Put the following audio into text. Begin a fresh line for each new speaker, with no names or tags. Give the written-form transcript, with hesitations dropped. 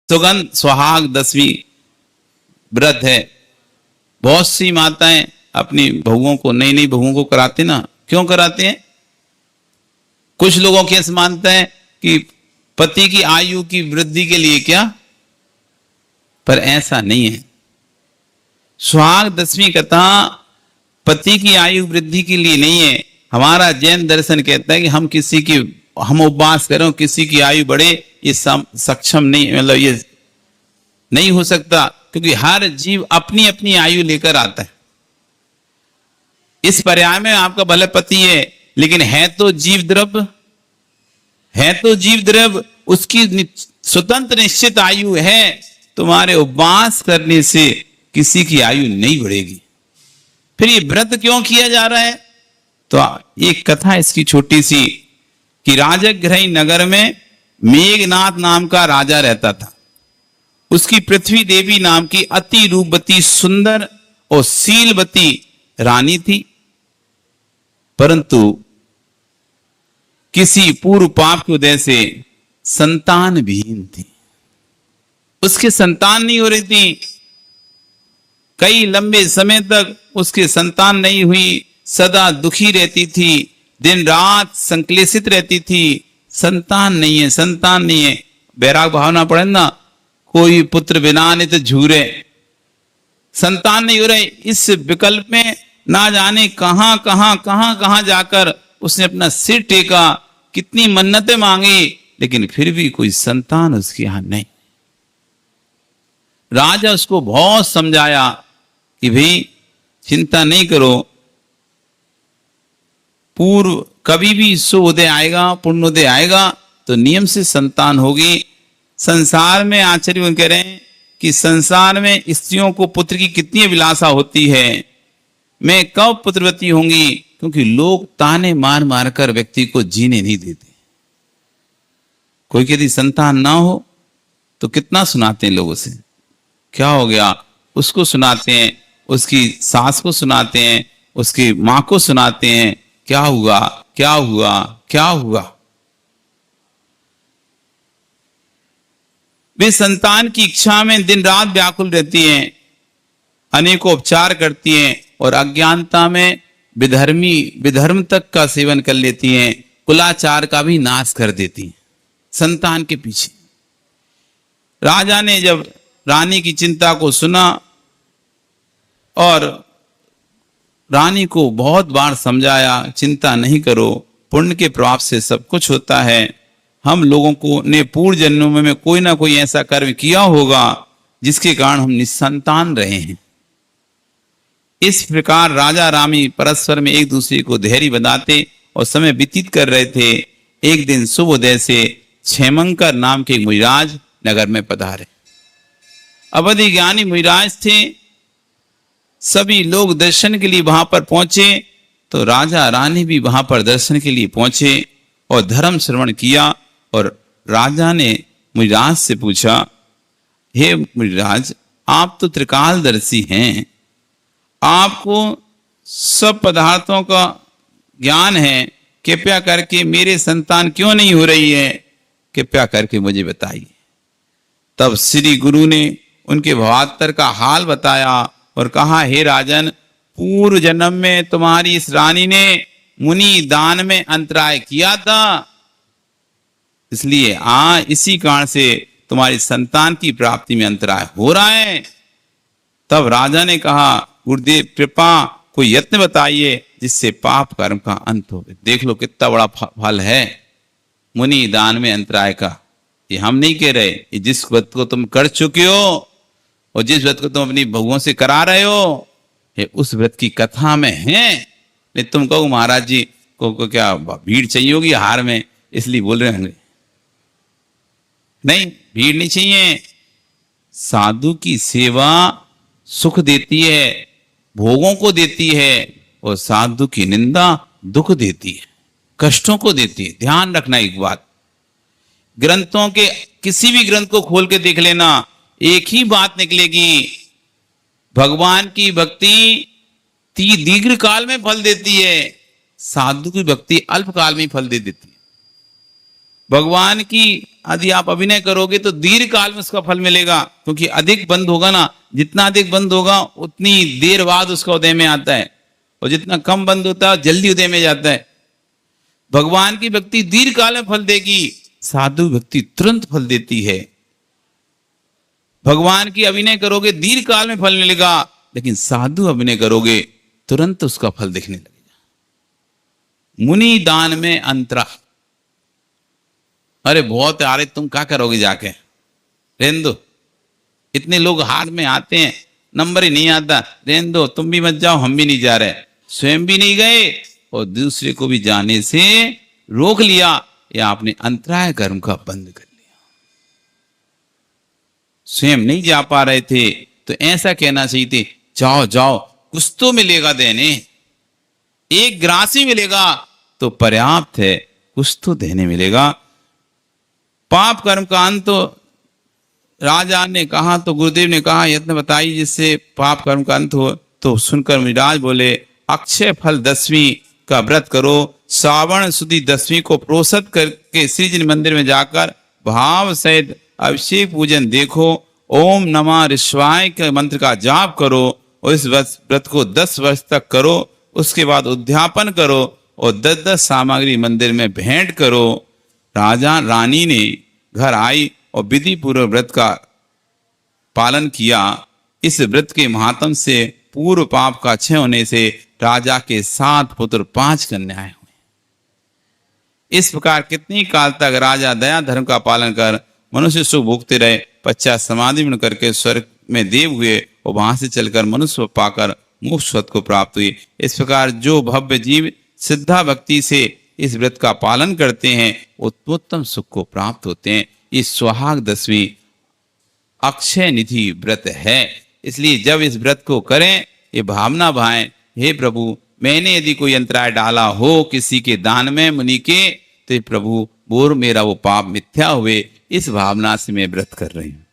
सुगंध सुहाग 10वीं व्रत है। बहुत सी माताएं अपनी बहुओं को, नई नई बहुओं को कराते ना, क्यों कराते हैं? कुछ लोगों के ऐसे मानते हैं कि पति की आयु की वृद्धि के लिए क्या, पर ऐसा नहीं है। सुहाग 10वीं कथा पति की आयु वृद्धि के लिए नहीं है। हमारा जैन दर्शन कहता है कि हम उपवास करें, किसी की आयु बढ़े, ये सक्षम नहीं, मतलब ये नहीं हो सकता, क्योंकि हर जीव अपनी अपनी आयु लेकर आता है। इस पर्याय में आपका भले पति है, लेकिन है तो जीव द्रव्य, उसकी स्वतंत्र निश्चित आयु है। तुम्हारे उपवास करने से किसी की आयु नहीं बढ़ेगी। फिर ये व्रत क्यों किया जा रहा है? तो एक कथा इसकी छोटी सी, कि राजगृह नगर में मेघनाथ नाम का राजा रहता था। उसकी पृथ्वी देवी नाम की अति रूपवती, सुंदर और शीलवती रानी थी, परंतु किसी पूर्व पाप की वजह से संतान विहीन थी। उसके संतान नहीं हो रही थी। कई लंबे समय तक उसके संतान नहीं हुई, सदा दुखी रहती थी, दिन रात संक्लेशित रहती थी। संतान नहीं है। बैराग भावना पड़े ना, कोई पुत्र बिना नित झूरे। संतान नहीं हो रहे, इस विकल्प में ना जाने कहां जाकर उसने अपना सिर टेका, कितनी मन्नतें मांगी, लेकिन फिर भी कोई संतान उसके यहां नहीं। राजा उसको बहुत समझाया कि भाई चिंता नहीं करो, पूर्व कभी भी शुभोदय आएगा, पुण्योदय आएगा तो नियम से संतान होगी। संसार में आचार्य कह रहे हैं कि संसार में स्त्रियों को पुत्र की कितनी अभिलाषा होती है, मैं कब पुत्रवती होंगी, क्योंकि लोग ताने मार मार कर व्यक्ति को जीने नहीं देते। कोई यदि संतान ना हो तो कितना सुनाते हैं लोगों से, क्या हो गया, उसको सुनाते हैं, उसकी सास को सुनाते हैं, उसकी मां को सुनाते हैं, क्या हुआ। वे संतान की इच्छा में दिन रात व्याकुल रहती हैं, अनेकों उपचार करती हैं और अज्ञानता में विधर्म तक का सेवन कर लेती हैं, कुलाचार का भी नाश कर देती हैं संतान के पीछे। राजा ने जब रानी की चिंता को सुना और रानी को बहुत बार समझाया, चिंता नहीं करो, पुण्य के प्रभाव से सब कुछ होता है। हम लोगों को ने पूर्व जन्मों में कोई ना कोई ऐसा कर्म किया होगा जिसके कारण हम निसंतान रहे हैं। इस प्रकार राजा रानी परस्पर में एक दूसरे को धैर्य बताते और समय व्यतीत कर रहे थे। एक दिन शुभोदय से क्षेमंकर नाम के मुनिराज नगर में पधारे। अवधि ज्ञानी मुनिराज थे। सभी लोग दर्शन के लिए वहां पर पहुंचे, तो राजा रानी भी वहां पर दर्शन के लिए पहुंचे और धर्म श्रवण किया। और राजा ने मुनिराज से पूछा, हे मुनिराज, आप तो त्रिकालदर्शी हैं, आपको सब पदार्थों का ज्ञान है, कृपया करके मेरे संतान क्यों नहीं हो रही है, कृपया करके मुझे बताइए। तब श्री गुरु ने उनके भावांतर का हाल बताया और कहा, हे राजन, पूर्व जन्म में तुम्हारी इस रानी ने मुनि दान में अंतराय किया था, इसलिए इसी कारण से तुम्हारी संतान की प्राप्ति में अंतराय हो रहा है। तब राजा ने कहा, गुरुदेव कृपा कोई यत्न बताइए जिससे पाप कर्म का अंत हो। देख लो कितना बड़ा फल है मुनि दान में अंतराय का। ये हम नहीं कह रहे, ये जिस व्रत को तुम कर चुके हो और जिस व्रत को तुम अपनी बहुओं से करा रहे हो, ये उस व्रत की कथा में है। नहीं तुम कहो महाराज जी को क्या भीड़ चाहिए होगी हार में, इसलिए बोल रहे होंगे। नहीं, भीड़ नहीं चाहिए। साधु की सेवा सुख देती है, भोगों को देती है, और साधु की निंदा दुख देती है, कष्टों को देती है। ध्यान रखना एक बात, ग्रंथों के किसी भी ग्रंथ को खोल के देख लेना, एक ही बात निकलेगी, भगवान की भक्ति दीर्घ काल में फल देती है, साधु की भक्ति अल्प काल में फल दे देती है। भगवान की यदि आप अभिनय करोगे तो दीर्घ काल में उसका फल मिलेगा, क्योंकि अधिक बंद होगा ना, जितना अधिक बंद होगा उतनी देर बाद उसका उदय में आता है, और जितना कम बंद होता है जल्दी उदय में जाता है। भगवान की भक्ति दीर्घ काल में फल देगी, साधु भक्ति तुरंत फल देती है। भगवान की अभिनय करोगे दीर्घ काल में फल मिलेगा, लेकिन साधु अभिनय करोगे तुरंत उसका फल दिखने लगेगा। मुनि दान में अंतरा। अरे बहुत आ रहे, तुम क्या करोगे जाके, रहने दो, इतने लोग हाथ में आते हैं, नंबर ही नहीं आता, रहने दो, तुम भी मत जाओ, हम भी नहीं जा रहे, स्वयं भी नहीं गए और दूसरे को भी जाने से रोक लिया, या आपने अंतराय कर्म का बंद कर लिया। स्वयं नहीं जा पा रहे थे तो ऐसा कहना चाहिए थे, जाओ जाओ, कुछ तो मिलेगा देने, एक ग्रास ही मिलेगा तो पर्याप्त है, कुछ तो देने मिलेगा। पाप कर्म का अंत तो राजा ने कहा, तो गुरुदेव ने कहा यत्न बताई जिससे पाप कर्म का अंत हो, तो सुनकर मुनिराज बोले, अक्षय फल 10वीं का व्रत करो, श्रावण सुदी 10वीं को प्रोषित करके श्री जी मंदिर में जाकर भाव सहित अभिषेक पूजन देखो, ओम नमः ऋष्वाय के मंत्र का जाप करो, और इस व्रत को 10 वर्ष तक करो, उसके बाद उद्यापन करो और 10-10 सामग्री मंदिर में भेंट करो। राजा रानी ने घर आई और विधि पूर्वक व्रत का पालन किया। इस व्रत के महात्म से पूर्व पाप का क्षय होने से राजा के 7 पुत्र 5 कन्याएं हुए। इस प्रकार कितनी काल तक राजा दया धर्म का पालन कर मनुष्य सुख भोगते रहे, पश्चात समाधि में करके स्वर्ग में देव हुए और वहां से चलकर मनुष्य पाकर मोक्ष पद को प्राप्त हुए। इस प्रकार जो भव्य जीव सिद्धा भक्ति से इस व्रत का पालन करते हैं उत्तमोत्तम सुख को प्राप्त होते हैं। इस सुहाग 10वीं अक्षय निधि व्रत है, इसलिए जब इस व्रत को करें ये भावना भाएं, हे प्रभु मैंने यदि कोई अंतराय डाला हो किसी के दान में मुनि के, तो प्रभु बोर मेरा वो पाप मिथ्या हुए, इस भावना से मैं व्रत कर रही हूं।